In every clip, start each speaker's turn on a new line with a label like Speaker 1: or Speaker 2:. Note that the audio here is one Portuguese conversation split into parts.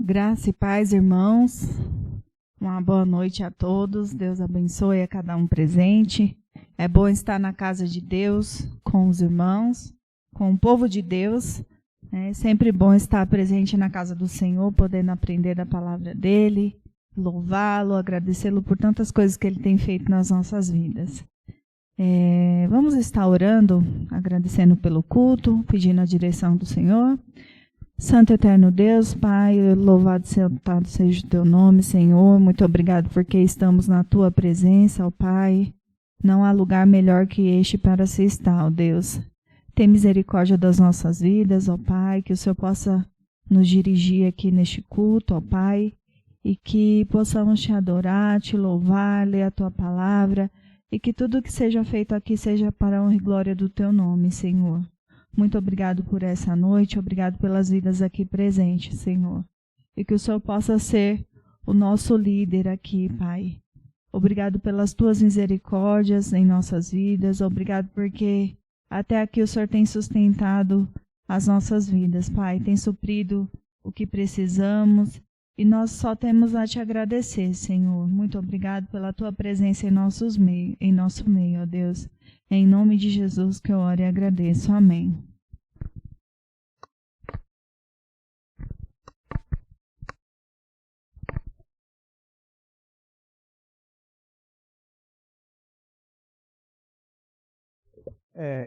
Speaker 1: Graça e paz, irmãos. Uma boa noite a todos. Deus abençoe a cada um presente. É bom estar na casa de Deus, com os irmãos, com o povo de Deus. É sempre bom estar presente na casa do Senhor, podendo aprender da palavra dele, louvá-lo, agradecê-lo por tantas coisas que ele tem feito nas nossas vidas. Vamos estar orando, agradecendo pelo culto, pedindo a direção do Senhor. Santo Eterno Deus, Pai, louvado seja o Teu nome, Senhor. Muito obrigado porque estamos na Tua presença, ó Pai. Não há lugar melhor que este para se estar, ó Deus. Tem misericórdia das nossas vidas, ó Pai, que o Senhor possa nos dirigir aqui neste culto, ó Pai, e que possamos Te adorar, Te louvar, ler a Tua palavra, e que tudo que seja feito aqui seja para a honra e glória do Teu nome, Senhor. Muito obrigado por essa noite, obrigado pelas vidas aqui presentes, Senhor. E que o Senhor possa ser o nosso líder aqui, Pai. Obrigado pelas Tuas misericórdias em nossas vidas, obrigado porque até aqui o Senhor tem sustentado as nossas vidas, Pai. Tem suprido o que precisamos e nós só temos a Te agradecer, Senhor. Muito obrigado pela Tua presença em nosso meio, ó Deus. É em nome de Jesus que eu oro e agradeço. Amém.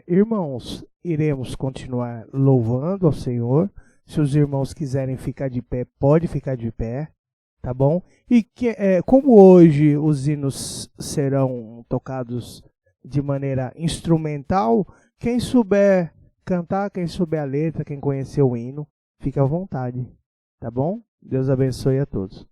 Speaker 2: Irmãos, iremos continuar louvando ao Senhor. Se os irmãos quiserem ficar de pé, pode ficar de pé, tá bom? E como hoje os hinos serão tocados de maneira instrumental, quem souber cantar, quem souber a letra, quem conhecer o hino, fique à vontade, tá bom? Deus abençoe a todos.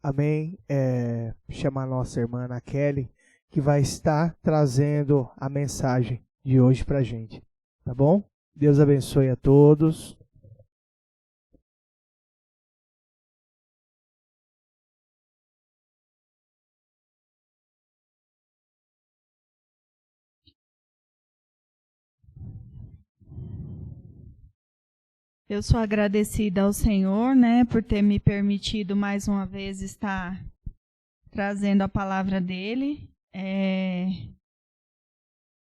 Speaker 2: amém, chamar a nossa irmã Ana Kelly, que vai estar trazendo a mensagem de hoje para a gente, tá bom? Deus abençoe a todos.
Speaker 1: Eu sou agradecida ao Senhor, né, por ter me permitido mais uma vez estar trazendo a palavra dele.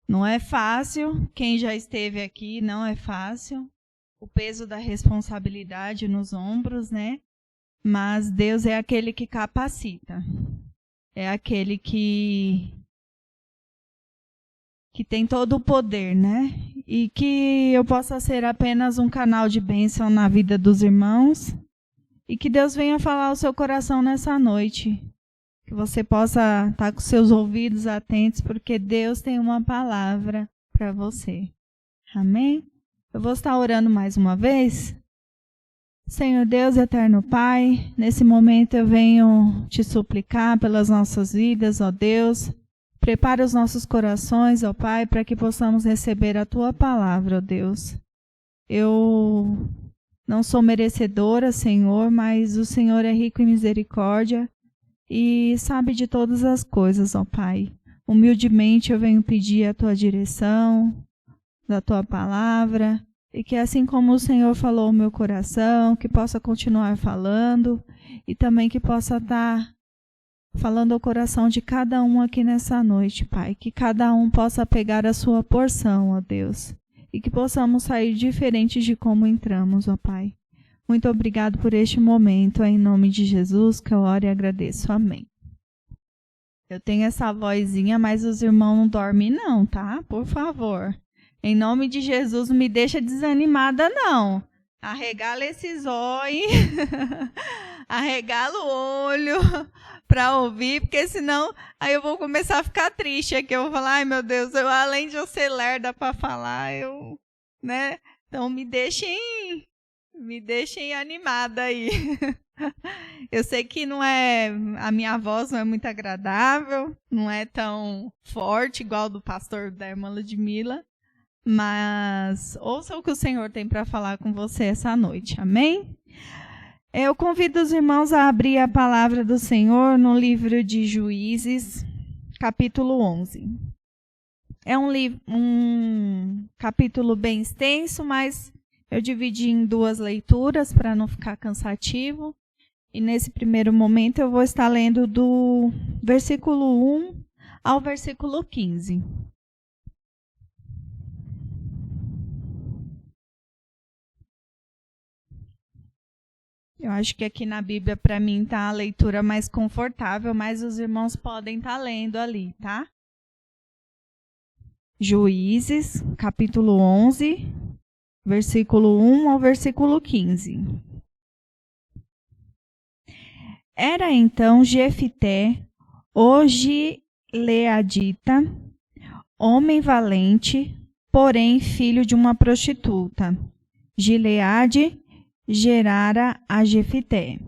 Speaker 1: Não é fácil, quem já esteve aqui, não é fácil. O peso da responsabilidade nos ombros, né? Mas Deus é aquele que capacita. É aquele que tem todo o poder, né? E que eu possa ser apenas um canal de bênção na vida dos irmãos. E que Deus venha falar ao seu coração nessa noite. Que você possa estar com seus ouvidos atentos, porque Deus tem uma palavra para você. Amém? Eu vou estar orando mais uma vez. Senhor Deus, eterno Pai, nesse momento eu venho te suplicar pelas nossas vidas, ó Deus. Prepara os nossos corações, ó Pai, para que possamos receber a Tua palavra, ó Deus. Eu não sou merecedora, Senhor, mas o Senhor é rico em misericórdia e sabe de todas as coisas, ó Pai. Humildemente eu venho pedir a Tua direção, da Tua palavra, e que assim como o Senhor falou ao meu coração, que possa continuar falando e também que possa estar falando ao coração de cada um aqui nessa noite, Pai. Que cada um possa pegar a sua porção, ó Deus. E que possamos sair diferentes de como entramos, ó Pai. Muito obrigado por este momento. É em nome de Jesus que eu oro e agradeço. Amém. Eu tenho essa vozinha, mas os irmãos não dormem não, tá? Por favor. Em nome de Jesus, não me deixa desanimada, não. Arregala esses olhos, arregala o olho para ouvir, porque senão aí eu vou começar a ficar triste aqui. Eu vou falar, ai meu Deus, além de eu ser lerda para falar, né? Então me deixem animada aí. Eu sei que a minha voz não é muito agradável, não é tão forte igual do pastor da irmã Ludmila, mas ouça o que o Senhor tem para falar com você essa noite, amém? Eu convido os irmãos a abrir a palavra do Senhor no livro de Juízes, capítulo 11. É um capítulo bem extenso, mas eu dividi em 2 leituras para não ficar cansativo. E nesse primeiro momento eu vou estar lendo do versículo 1 ao versículo 15. Eu acho que aqui na Bíblia, para mim, está a leitura mais confortável, mas os irmãos podem estar lendo ali, tá? Juízes, capítulo 11, versículo 1 ao versículo 15. Era então Jefité, o gileadita, homem valente, porém filho de uma prostituta. Gileade gerara a Jefité.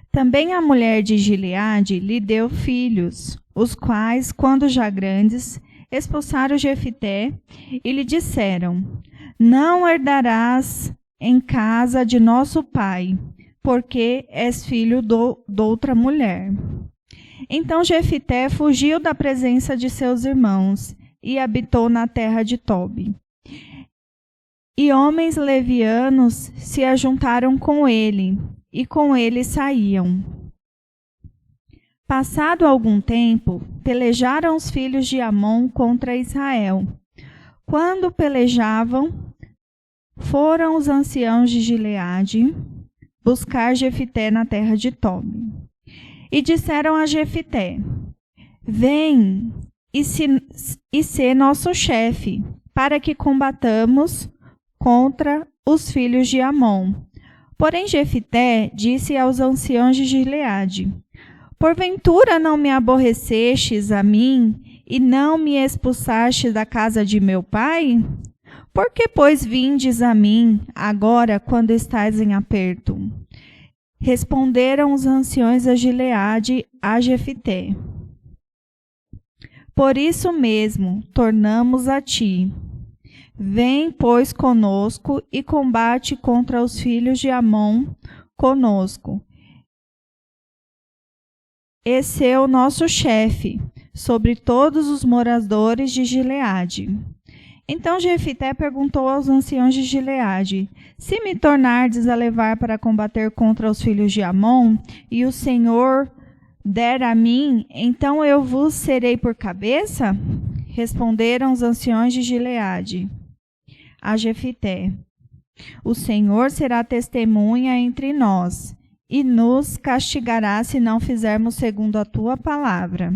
Speaker 1: Também a mulher de Gileade lhe deu filhos, os quais, quando já grandes, expulsaram Jefité e lhe disseram: não herdarás em casa de nosso pai, porque és filho de outra mulher. Então Jefité fugiu da presença de seus irmãos e habitou na terra de Tobi. E homens levianos se ajuntaram com ele, e com ele saíam. Passado algum tempo, pelejaram os filhos de Amon contra Israel. Quando pelejavam, foram os anciãos de Gileade buscar Jefité na terra de Tobi. E disseram a Jefité: vem e sê nosso chefe, para que combatamos contra os filhos de Amon. Porém Jefité disse aos anciãos de Gileade: porventura não me aborrecestes a mim e não me expulsastes da casa de meu pai? Por que, pois, vindes a mim agora quando estais em aperto? Responderam os anciões a Gileade a Jefité: por isso mesmo tornamos a ti. Vem, pois, conosco e combate contra os filhos de Amon conosco. Esse é o nosso chefe sobre todos os moradores de Gileade. Então Jefité perguntou aos anciãos de Gileade: se me tornardes a levar para combater contra os filhos de Amon, e o Senhor der a mim, então eu vos serei por cabeça? Responderam os anciões de Gileade a Jefité: o Senhor será testemunha entre nós, e nos castigará se não fizermos segundo a tua palavra.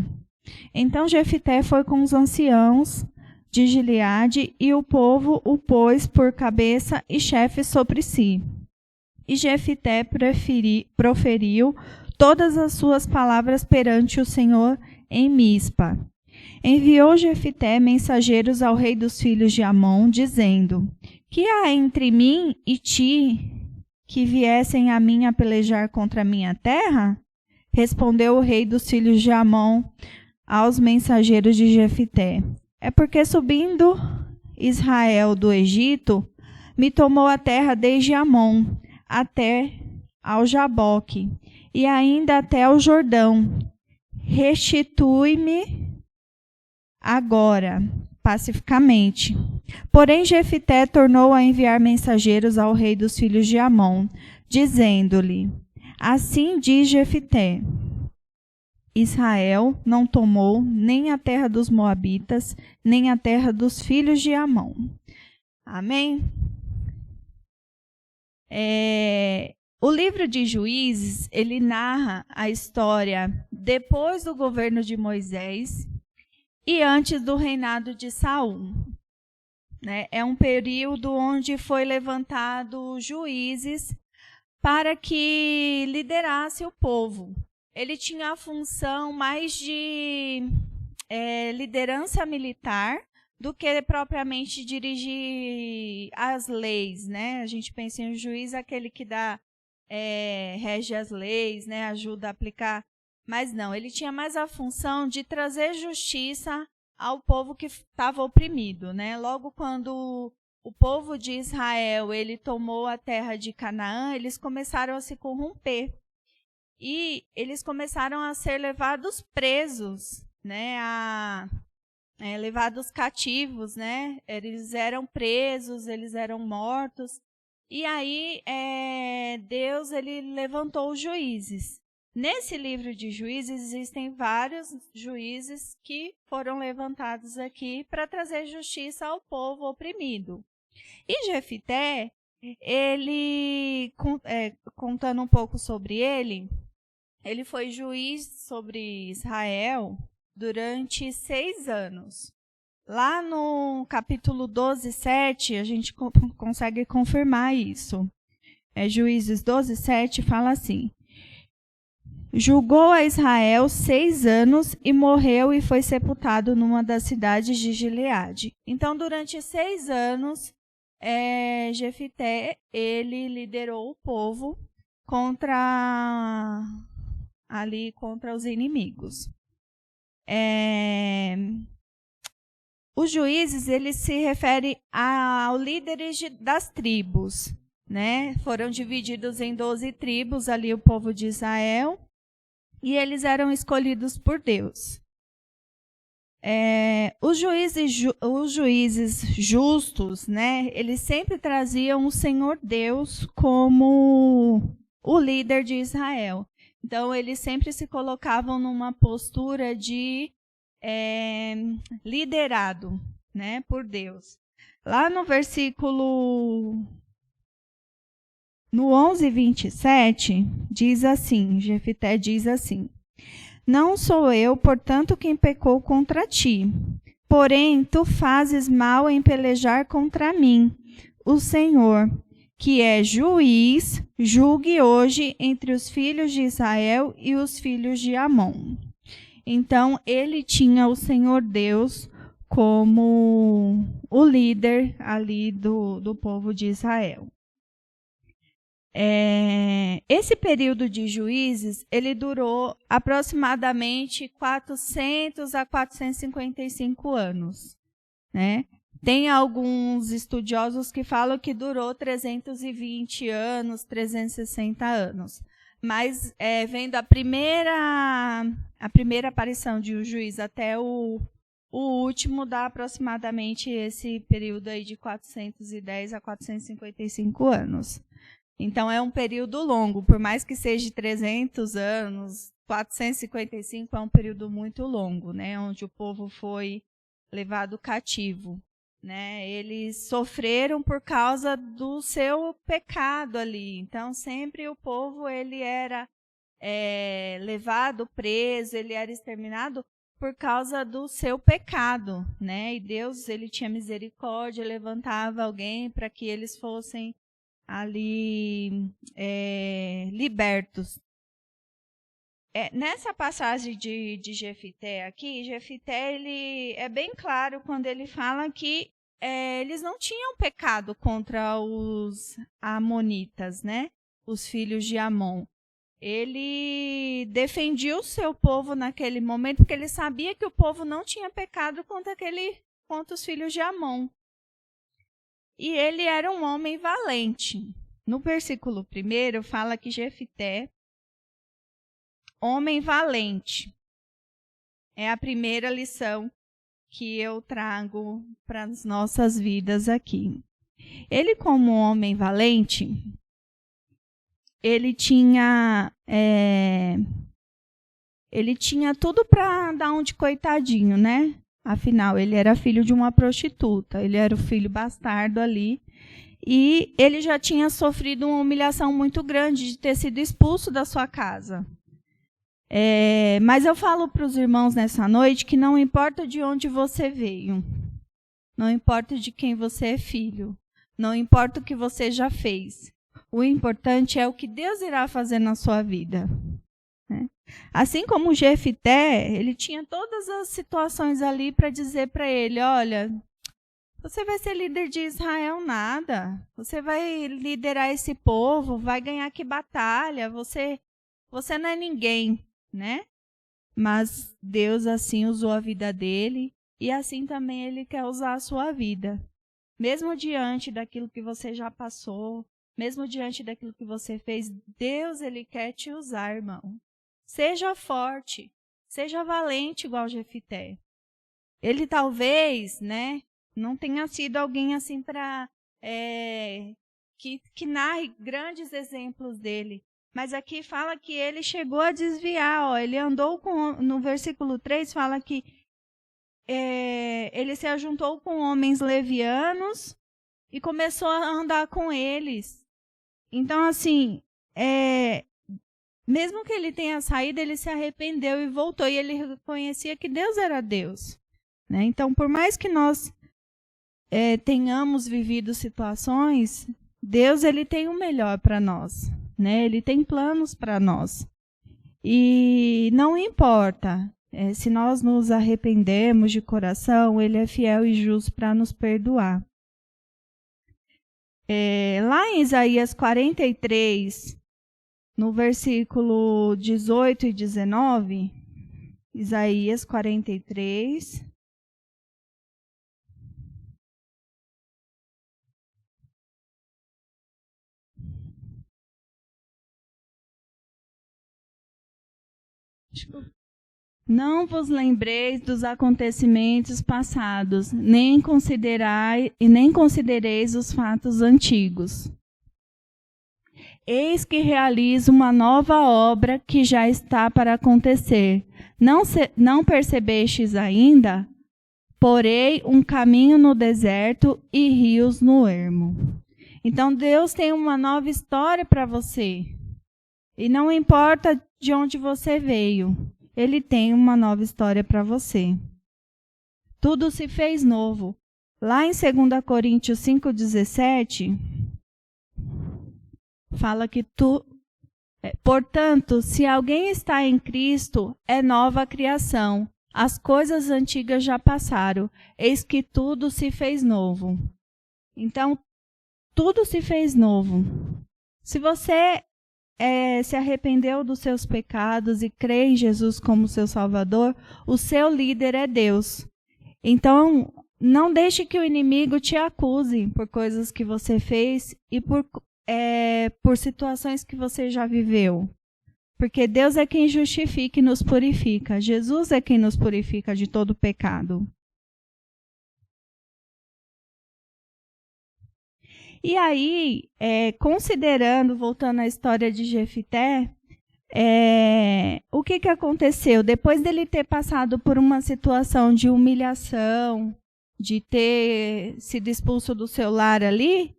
Speaker 1: Então Jefité foi com os anciãos de Gileade, e o povo o pôs por cabeça e chefe sobre si. E Jefité proferiu todas as suas palavras perante o Senhor em Mispa. Enviou Jefité mensageiros ao rei dos filhos de Amon, dizendo: que há entre mim e ti, que viessem a mim a pelejar contra a minha terra? Respondeu o rei dos filhos de Amon aos mensageiros de Jefité: é porque subindo Israel do Egito, me tomou a terra desde Amon até ao Jaboque, e ainda até ao Jordão. Restitui-me agora, pacificamente. Porém Jefité tornou a enviar mensageiros ao rei dos filhos de Amon, dizendo-lhe: assim diz Jefité: Israel não tomou nem a terra dos Moabitas, nem a terra dos filhos de Amon. Amém? O livro de Juízes, ele narra a história depois do governo de Moisés e antes do reinado de Saul. É um período onde foi levantado juízes para que liderasse o povo. Ele tinha a função mais de liderança militar do que propriamente dirigir as leis, né? A gente pensa em um juiz, aquele que rege as leis, né? Ajuda a aplicar. Mas não, ele tinha mais a função de trazer justiça ao povo que estava oprimido, né? Logo quando o povo de Israel ele tomou a terra de Canaã, eles começaram a se corromper. E eles começaram a ser levados presos, né? Levados cativos, né? Eles eram presos, eles eram mortos. E aí Deus ele levantou os juízes. Nesse livro de Juízes existem vários juízes que foram levantados aqui para trazer justiça ao povo oprimido. E Jefité, ele, contando um pouco sobre ele foi juiz sobre Israel durante 6 anos. Lá no capítulo 12:7, a gente consegue confirmar isso. Juízes 12:7 fala assim: julgou a Israel 6 anos e morreu e foi sepultado numa das cidades de Gileade. Então, durante 6 anos, Jefité, ele liderou o povo contra os inimigos. Os juízes, eles se referem aos líderes das tribos, né? Foram divididos em 12 tribos, ali o povo de Israel, e eles eram escolhidos por Deus. Os juízes justos, né? Eles sempre traziam o Senhor Deus como o líder de Israel. Então, eles sempre se colocavam numa postura de liderado, né, por Deus. Lá no versículo 11:27, diz assim, Jefité diz assim: não sou eu, portanto, quem pecou contra ti. Porém, tu fazes mal em pelejar contra mim. O Senhor, que é juiz, julgue hoje entre os filhos de Israel e os filhos de Amon. Então, ele tinha o Senhor Deus como o líder ali do povo de Israel. esse período de juízes, ele durou aproximadamente 400 a 455 anos, né? Tem alguns estudiosos que falam que durou 320 anos, 360 anos. Mas, vendo a primeira aparição de um juiz até o último, dá aproximadamente esse período aí de 410 a 455 anos. Então, é um período longo, por mais que seja 300 anos, 455 é um período muito longo, né, onde o povo foi levado cativo. Né? Eles sofreram por causa do seu pecado ali. Então, sempre o povo ele era levado, preso, ele era exterminado por causa do seu pecado. Né? E Deus ele tinha misericórdia, levantava alguém para que eles fossem ali libertos. Nessa passagem de Jefité aqui, Jefité ele é bem claro quando ele fala que eles não tinham pecado contra os amonitas, né? Os filhos de Amon. Ele defendia o seu povo naquele momento, porque ele sabia que o povo não tinha pecado contra os filhos de Amon. E ele era um homem valente. No versículo 1 fala que Jefité, homem valente. É a primeira lição que eu trago para as nossas vidas aqui. Ele, como homem valente, ele tinha tudo para dar um de coitadinho, né? Afinal, ele era filho de uma prostituta, ele era o filho bastardo ali, e ele já tinha sofrido uma humilhação muito grande de ter sido expulso da sua casa. Mas eu falo para os irmãos nessa noite que não importa de onde você veio, não importa de quem você é filho, não importa o que você já fez, o importante é o que Deus irá fazer na sua vida. Né? Assim como Jefité, ele tinha todas as situações ali para dizer para ele, olha, você vai ser líder de Israel nada, você vai liderar esse povo, vai ganhar que batalha, você não é ninguém. Né? Mas Deus assim usou a vida dele e assim também ele quer usar a sua vida. Mesmo diante daquilo que você já passou, mesmo diante daquilo que você fez, Deus ele quer te usar, irmão. Seja forte, seja valente igual Jefité. Ele talvez, né, não tenha sido alguém assim para que narre grandes exemplos dele. Mas aqui fala que ele chegou a desviar. Ele andou no versículo 3, fala que ele se ajuntou com homens levianos e começou a andar com eles. Então, assim, mesmo que ele tenha saído, ele se arrependeu e voltou. E ele reconhecia que Deus era Deus. Né? Então, por mais que nós tenhamos vivido situações, Deus ele tem o melhor para nós. Né? Ele tem planos para nós. E não importa se nós nos arrependemos de coração, ele é fiel e justo para nos perdoar. Lá em Isaías 43, no versículo 18 e 19, Isaías 43... Não vos lembreis dos acontecimentos passados, nem considereis os fatos antigos. Eis que realizo uma nova obra que já está para acontecer. Não percebestes ainda? Porei um caminho no deserto e rios no ermo. Então Deus tem uma nova história para você. E não importa de onde você veio, ele tem uma nova história para você. Tudo se fez novo. Lá em 2 Coríntios 5,17, fala que portanto, se alguém está em Cristo, é nova criação. As coisas antigas já passaram, eis que tudo se fez novo. Então, tudo se fez novo. Se você se arrependeu dos seus pecados e crê em Jesus como seu Salvador, o seu líder é Deus. Então, não deixe que o inimigo te acuse por coisas que você fez e por situações que você já viveu. Porque Deus é quem justifica e nos purifica. Jesus é quem nos purifica de todo pecado. E aí, considerando, voltando à história de Jefité, o que aconteceu? Depois dele ter passado por uma situação de humilhação, de ter sido expulso do seu lar ali,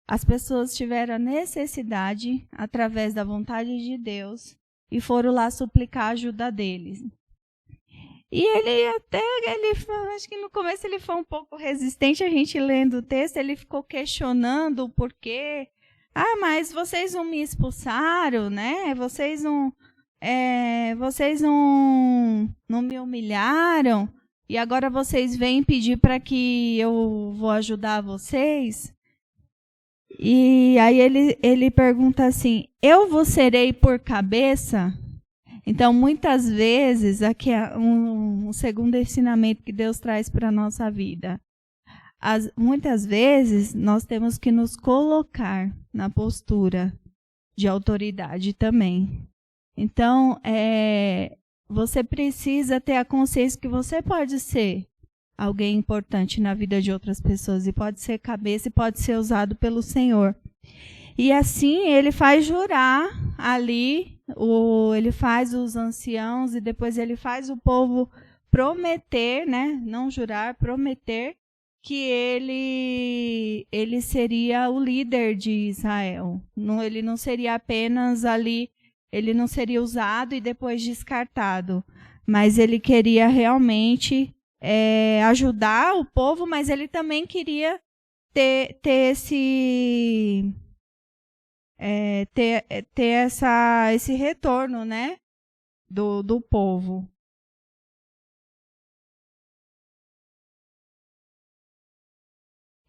Speaker 1: as pessoas tiveram a necessidade, através da vontade de Deus, e foram lá suplicar a ajuda deles. E acho que no começo ele foi um pouco resistente, a gente lendo o texto, ele ficou questionando o porquê. Mas vocês não me expulsaram, né? Vocês não me humilharam, e agora vocês vêm pedir para que eu vou ajudar vocês? E aí ele pergunta assim, eu vos serei por cabeça? Então, muitas vezes, aqui é um segundo ensinamento que Deus traz para a nossa vida. Muitas vezes, nós temos que nos colocar na postura de autoridade também. Então, você precisa ter a consciência que você pode ser alguém importante na vida de outras pessoas, e pode ser cabeça e pode ser usado pelo Senhor. E assim, ele faz jurar ali, ele faz os anciãos e depois ele faz o povo prometer, né? Não jurar, prometer que ele seria o líder de Israel. Ele não seria apenas ali, ele não seria usado e depois descartado, mas ele queria realmente ajudar o povo, mas ele também queria ter esse retorno, né, do povo.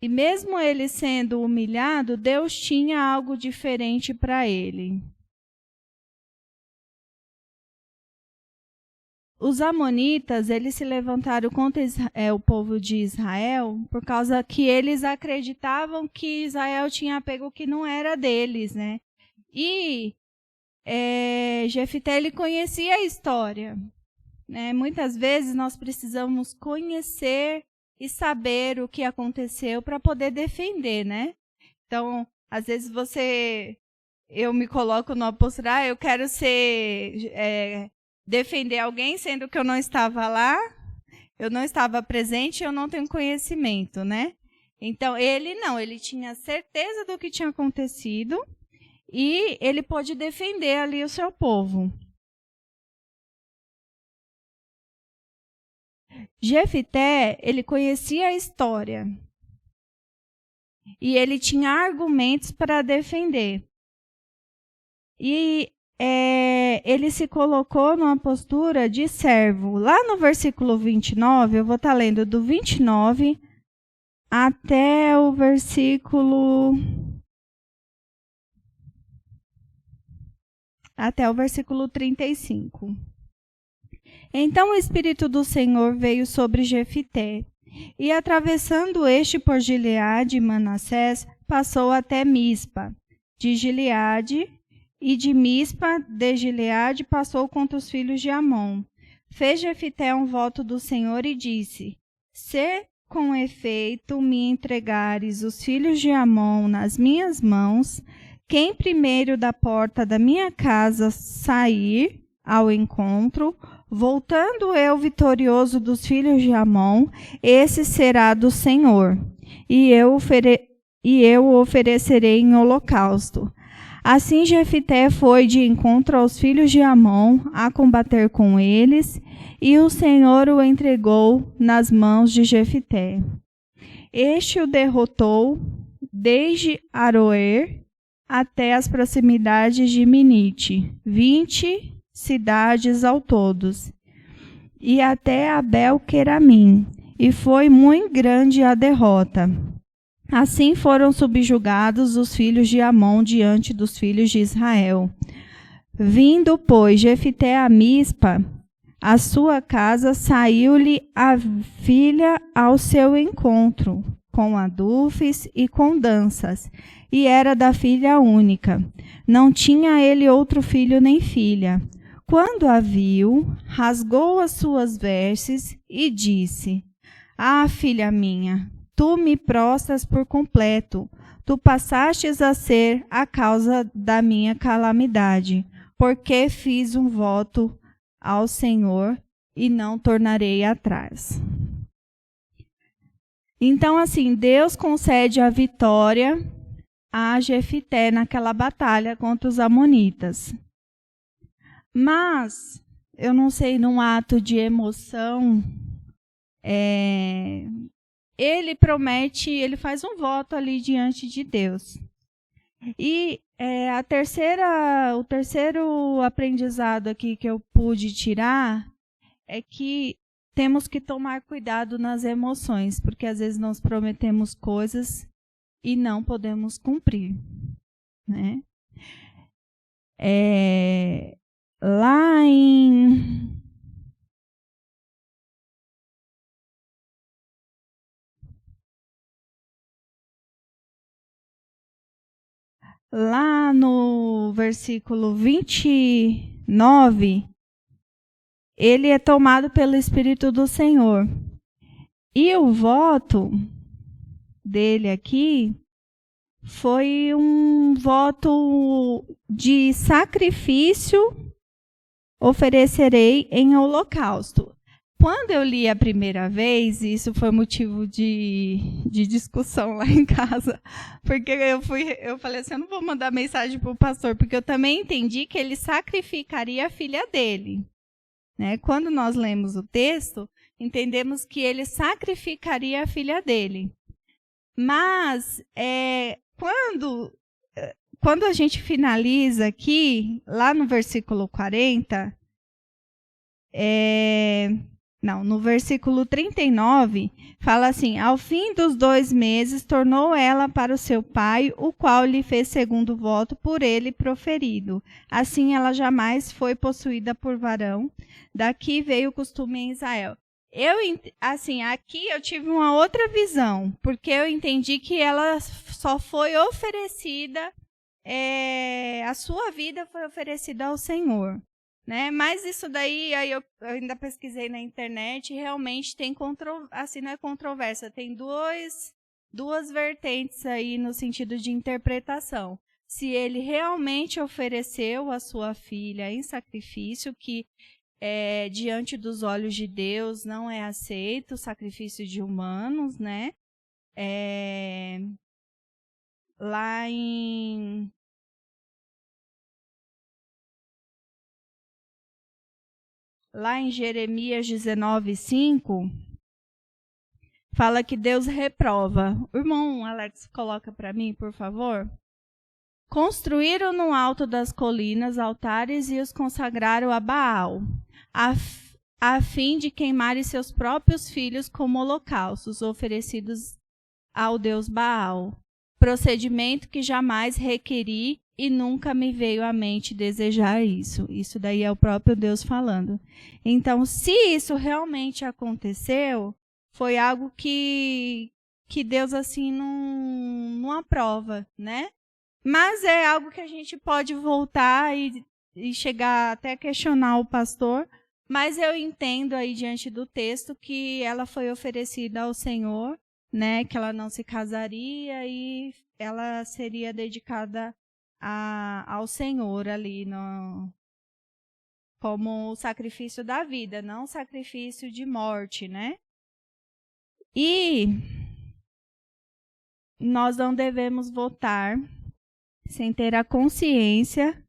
Speaker 1: E mesmo ele sendo humilhado, Deus tinha algo diferente para ele. Os amonitas, eles se levantaram contra o povo de Israel por causa que eles acreditavam que Israel tinha pego que não era deles, né? E Jefité, ele conhecia a história, né? Muitas vezes nós precisamos conhecer e saber o que aconteceu para poder defender, né? Então, às vezes eu me coloco numa postura, eu quero defender alguém, sendo que eu não estava lá, eu não estava presente, eu não tenho conhecimento, né? Então, ele tinha certeza do que tinha acontecido e ele pôde defender ali o seu povo. Jefité, ele conhecia a história e ele tinha argumentos para defender. E ele se colocou numa postura de servo. Lá no versículo 29, eu vou estar lendo do 29 até o versículo 35. Então o Espírito do Senhor veio sobre Jefité, e atravessando por Gileade e Manassés, passou até Mispa, de Gileade, e de Mispa de Gileade passou contra os filhos de Amon. Fez Jefité um voto do Senhor e disse: se com efeito me entregares os filhos de Amon nas minhas mãos, quem primeiro da porta da minha casa sair ao encontro, voltando eu vitorioso dos filhos de Amon, esse será do Senhor, e eu o oferecerei em holocausto. Assim Jefité foi de encontro aos filhos de Amon a combater com eles, e o Senhor o entregou nas mãos de Jefité. Este o derrotou desde Aroer até as proximidades de Minite, 20 cidades ao todos, e até Abel-Queramim, e foi muito grande a derrota. Assim foram subjugados os filhos de Amon diante dos filhos de Israel. Vindo, pois, Jefité a Mispa, a sua casa, saiu-lhe a filha ao seu encontro, com adufes e com danças, e era da filha única. Não tinha ele outro filho nem filha. Quando a viu, rasgou as suas vestes e disse: Ah, filha minha, tu me prostras por completo. Tu passastes a ser a causa da minha calamidade, porque fiz um voto ao Senhor e não tornarei atrás. Então, assim, Deus concede a vitória a Jefité naquela batalha contra os amonitas. Mas, eu não sei, num ato de emoção, ele promete, ele faz um voto ali diante de Deus. E o terceiro aprendizado aqui que eu pude tirar é que temos que tomar cuidado nas emoções, porque às vezes nós prometemos coisas e não podemos cumprir, né? Lá no versículo 29, ele é tomado pelo Espírito do Senhor. E o voto dele aqui foi um voto de sacrifício, oferecerei em holocausto. Quando eu li a primeira vez, isso foi motivo de discussão lá em casa, porque eu falei assim, eu não vou mandar mensagem para o pastor, porque eu também entendi que ele sacrificaria a filha dele. Né? Quando nós lemos o texto, entendemos que ele sacrificaria a filha dele. Mas, quando a gente finaliza aqui, lá no versículo 40, no versículo 39, fala assim: ao fim dos 2 meses, tornou ela para o seu pai, o qual lhe fez segundo voto por ele proferido. Assim ela jamais foi possuída por varão. Daqui veio o costume em Israel. Aqui eu tive uma outra visão, porque eu entendi que ela só foi oferecida, a sua vida foi oferecida ao Senhor. Né? Mas isso daí, aí eu ainda pesquisei na internet, realmente tem não é controvérsia, tem duas vertentes aí no sentido de interpretação. Se ele realmente ofereceu a sua filha em sacrifício, que diante dos olhos de Deus não é aceito o sacrifício de humanos, né? Lá em Jeremias 19:5, fala que Deus reprova. O irmão Alex, coloca para mim, por favor. Construíram no alto das colinas altares e os consagraram a Baal, a fim de queimarem seus próprios filhos como holocaustos oferecidos ao Deus Baal. Procedimento que jamais requeri e nunca me veio à mente desejar isso. Isso daí é o próprio Deus falando. Então, se isso realmente aconteceu, foi algo que Deus assim não aprova, né? Mas é algo que a gente pode voltar e chegar até a questionar o pastor, mas eu entendo aí diante do texto que ela foi oferecida ao Senhor, né? Que ela não se casaria e ela seria dedicada ao Senhor ali como o sacrifício da vida, não sacrifício de morte, né? E nós não devemos votar sem ter a consciência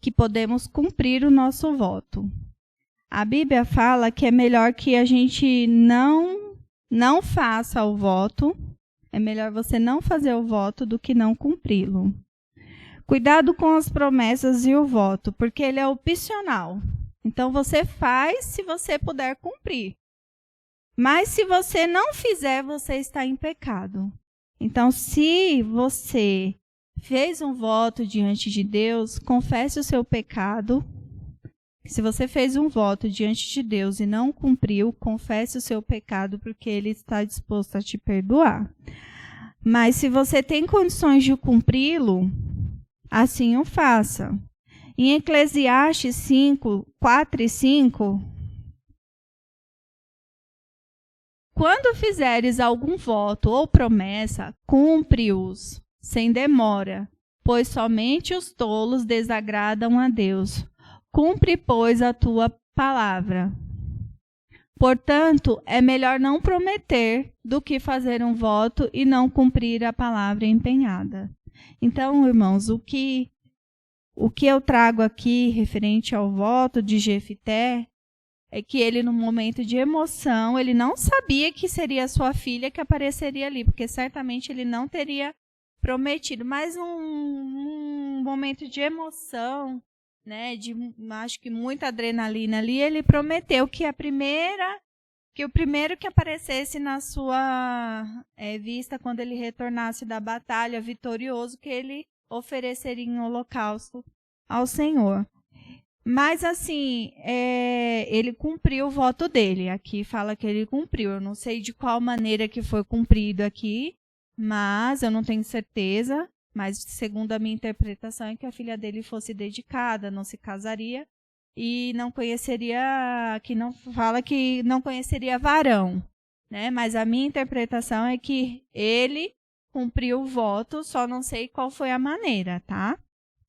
Speaker 1: que podemos cumprir o nosso voto. A Bíblia fala que é melhor que a gente não faça o voto. É melhor você não fazer o voto do que não cumpri-lo. Cuidado com as promessas e o voto, porque ele é opcional. Então, você faz se você puder cumprir. Mas se você não fizer, você está em pecado. Então, se você fez um voto diante de Deus, confesse o seu pecado. Se você fez um voto diante de Deus e não cumpriu, confesse o seu pecado, porque Ele está disposto a te perdoar. Mas se você tem condições de cumpri-lo, assim o faça. Em Eclesiastes 5, 4 e 5, quando fizeres algum voto ou promessa, cumpre-os sem demora, pois somente os tolos desagradam a Deus. Cumpre, pois, a tua palavra. Portanto, é melhor não prometer do que fazer um voto e não cumprir a palavra empenhada. Então, irmãos, o que eu trago aqui referente ao voto de Jefité é que ele, no momento de emoção, ele não sabia que seria sua filha que apareceria ali, porque certamente ele não teria prometido. Mas um momento de emoção, né, acho que muita adrenalina ali, ele prometeu que o primeiro que aparecesse na sua vista, quando ele retornasse da batalha vitorioso, que ele ofereceria em holocausto ao Senhor. Mas assim, ele cumpriu o voto dele. Aqui fala que ele cumpriu. Eu não sei de qual maneira que foi cumprido aqui, mas eu não tenho certeza. Mas segundo a minha interpretação é que a filha dele fosse dedicada, não se casaria e não conheceria, que não fala que não conheceria varão, né? Mas a minha interpretação é que ele cumpriu o voto, só não sei qual foi a maneira, tá?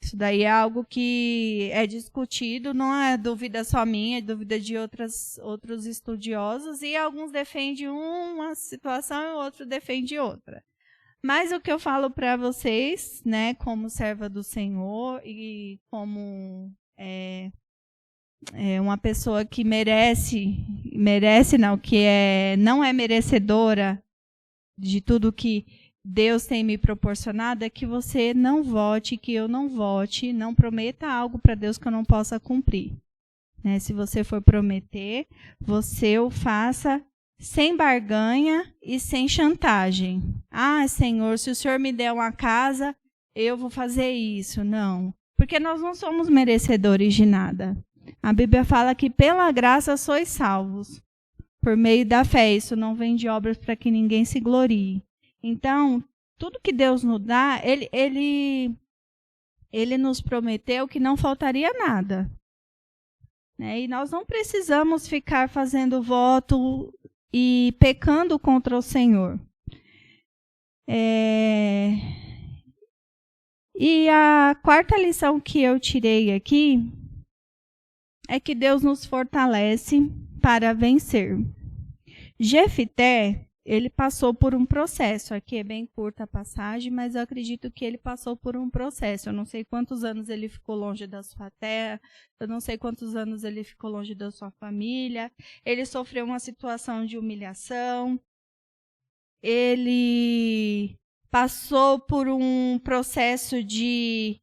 Speaker 1: Isso daí é algo que é discutido, não é dúvida só minha, é dúvida de outros estudiosos, e alguns defendem uma situação e o outro defende outra. Mas o que eu falo para vocês, né, como serva do Senhor e como uma pessoa que não é merecedora de tudo que Deus tem me proporcionado, é que você não vote, que eu não vote, não prometa algo para Deus que eu não possa cumprir. Né? Se você for prometer, você o faça sem barganha e sem chantagem. Ah, Senhor, se o Senhor me der uma casa, eu vou fazer isso. Não, porque nós não somos merecedores de nada. A Bíblia fala que pela graça sois salvos, por meio da fé. Isso não vem de obras para que ninguém se glorie. Então, tudo que Deus nos dá, Ele nos prometeu que não faltaria nada. Né? E nós não precisamos ficar fazendo voto e pecando contra o Senhor. E a quarta lição que eu tirei aqui é que Deus nos fortalece para vencer. Jefité, ele passou por um processo. Aqui é bem curta a passagem, mas eu acredito que ele passou por um processo. Eu não sei quantos anos ele ficou longe da sua terra, eu não sei quantos anos ele ficou longe da sua família. Ele sofreu uma situação de humilhação. Ele passou por um processo de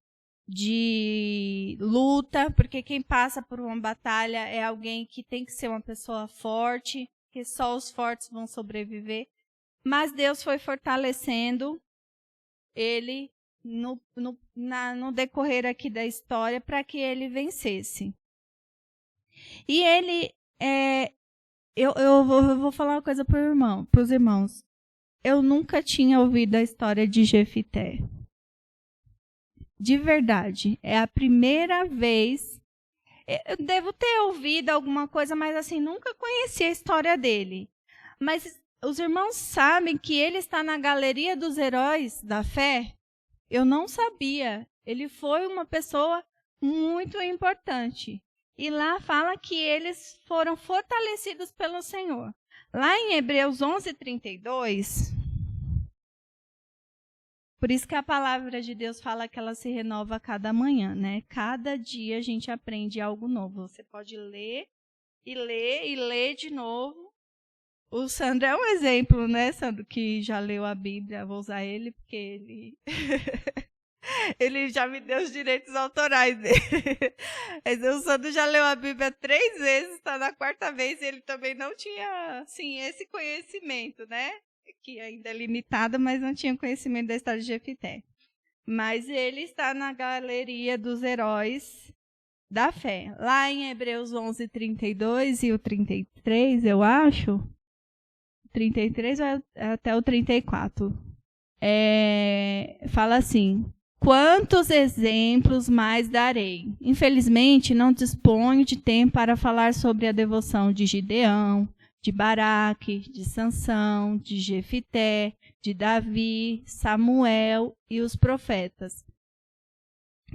Speaker 1: luta, porque quem passa por uma batalha é alguém que tem que ser uma pessoa forte, que só os fortes vão sobreviver. Mas Deus foi fortalecendo ele no decorrer aqui da história para que ele vencesse. E ele, eu vou falar uma coisa para os irmãos. Eu nunca tinha ouvido a história de Jefité. De verdade, é a primeira vez. Eu devo ter ouvido alguma coisa, mas assim, nunca conheci a história dele. Mas os irmãos sabem que ele está na galeria dos heróis da fé? Eu não sabia. Ele foi uma pessoa muito importante. E lá fala que eles foram fortalecidos pelo Senhor. Lá em Hebreus 11:32, por isso que a palavra de Deus fala que ela se renova a cada manhã, né? Cada dia a gente aprende algo novo. Você pode ler e ler e ler de novo. O Sandro é um exemplo, né, Sandro, que já leu a Bíblia. Vou usar ele porque ele Ele já me deu os direitos autorais dele. O Sandro já leu a Bíblia 3 vezes, está na 4ª vez, e ele também não tinha, assim, esse conhecimento, né? Que ainda é limitado, mas não tinha conhecimento da história de Jefité. Mas ele está na galeria dos heróis da fé. Lá em Hebreus 11:32 e o 33, eu acho, 33 até o 34, fala assim: quantos exemplos mais darei? Infelizmente, não disponho de tempo para falar sobre a devoção de Gideão, de Baraque, de Sansão, de Jefité, de Davi, Samuel e os profetas,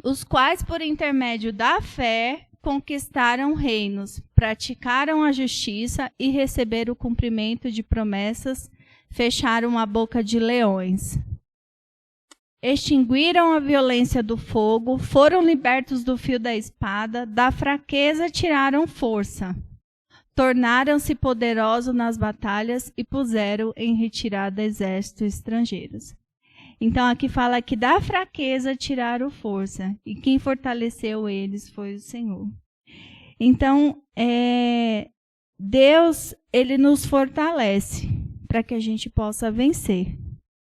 Speaker 1: os quais, por intermédio da fé, conquistaram reinos, praticaram a justiça e receberam o cumprimento de promessas, fecharam a boca de leões, extinguiram a violência do fogo, foram libertos do fio da espada, da fraqueza tiraram força, tornaram-se poderosos nas batalhas e puseram em retirada exércitos estrangeiros. Então, aqui fala que da fraqueza tiraram força, e quem fortaleceu eles foi o Senhor. Então, Deus, ele nos fortalece para que a gente possa vencer,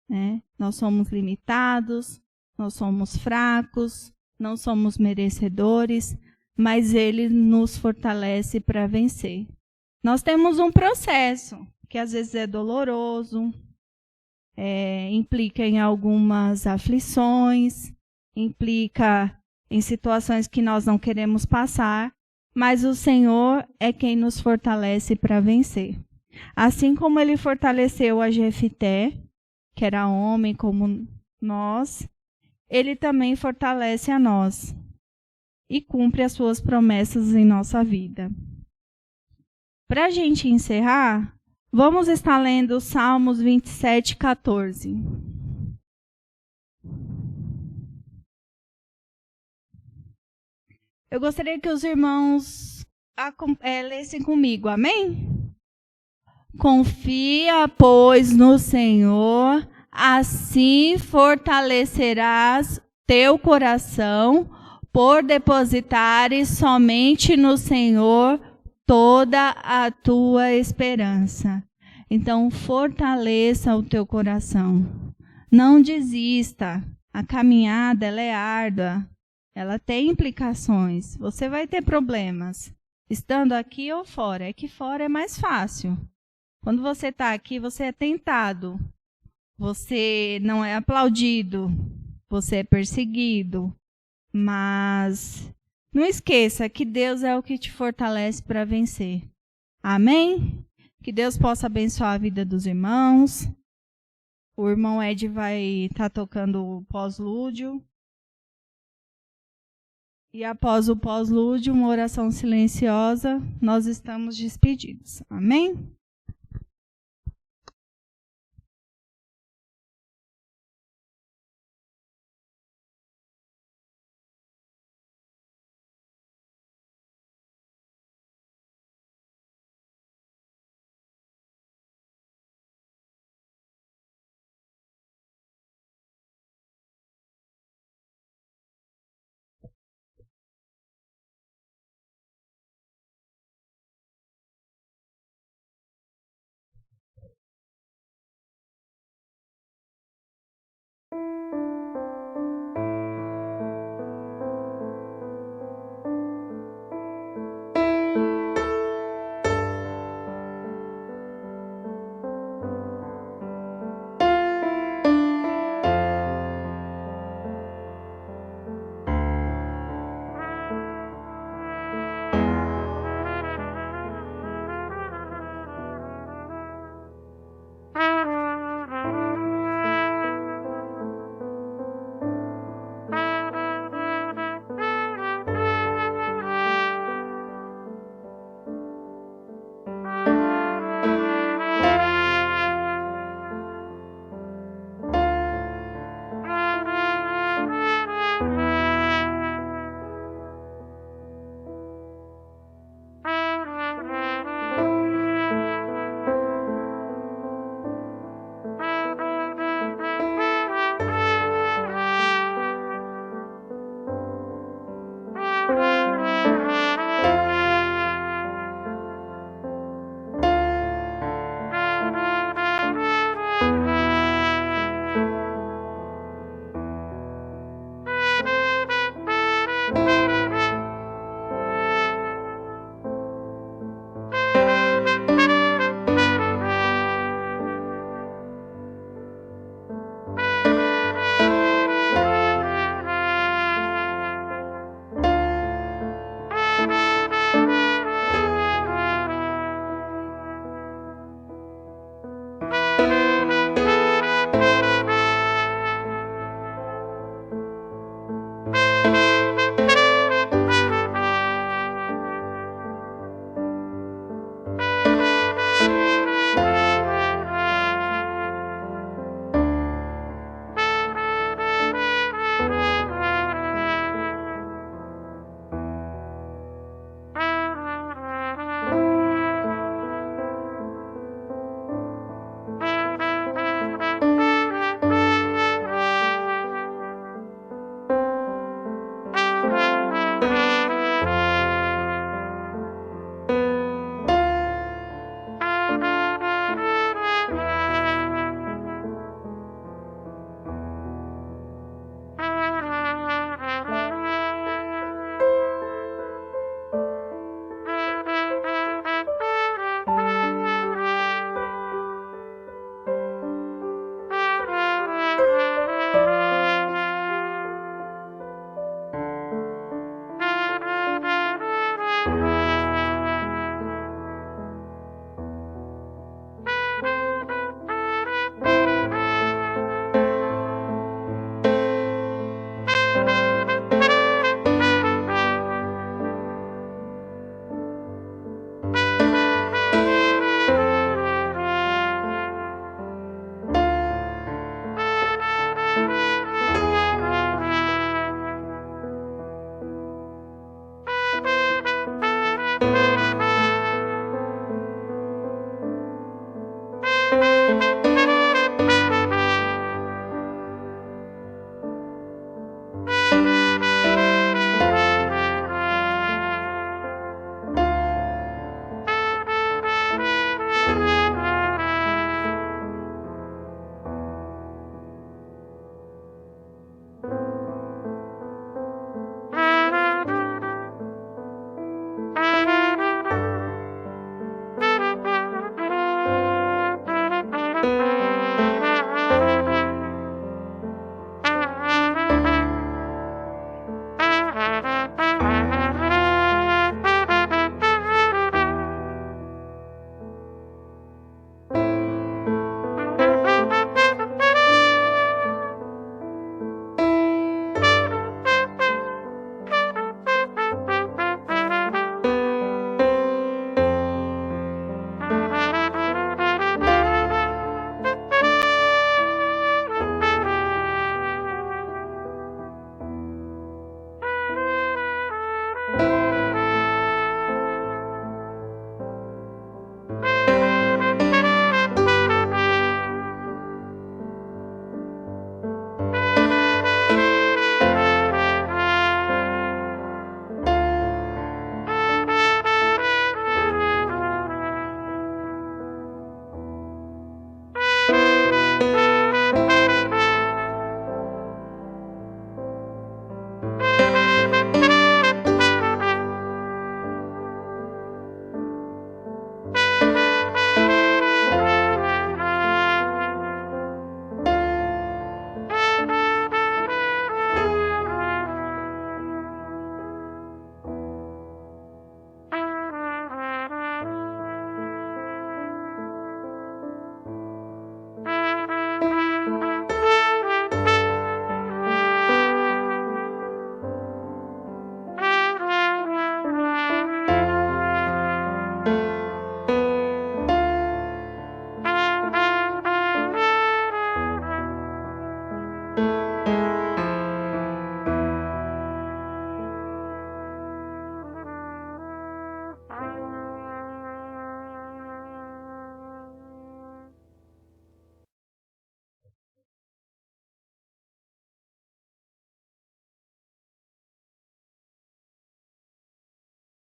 Speaker 1: né? Nós somos limitados, nós somos fracos, não somos merecedores, mas ele nos fortalece para vencer. Nós temos um processo que às vezes é doloroso, implica em algumas aflições, implica em situações que nós não queremos passar, mas o Senhor é quem nos fortalece para vencer. Assim como ele fortaleceu a Jefité, que era homem como nós, ele também fortalece a nós e cumpre as suas promessas em nossa vida. Para a gente encerrar, vamos estar lendo Salmos 27:14. Eu gostaria que os irmãos lessem comigo, amém? Confia, pois, no Senhor, assim fortalecerás teu coração, por depositares somente no Senhor toda a tua esperança. Então, fortaleça o teu coração. Não desista. A caminhada, ela é árdua. Ela tem implicações. Você vai ter problemas, estando aqui ou fora. É que fora é mais fácil. Quando você está aqui, você é tentado. Você não é aplaudido. Você é perseguido. Mas não esqueça que Deus é o que te fortalece para vencer. Amém? Que Deus possa abençoar a vida dos irmãos. O irmão Ed vai estar tocando o pós-lúdio. E após o pós-lúdio, uma oração silenciosa, nós estamos despedidos. Amém?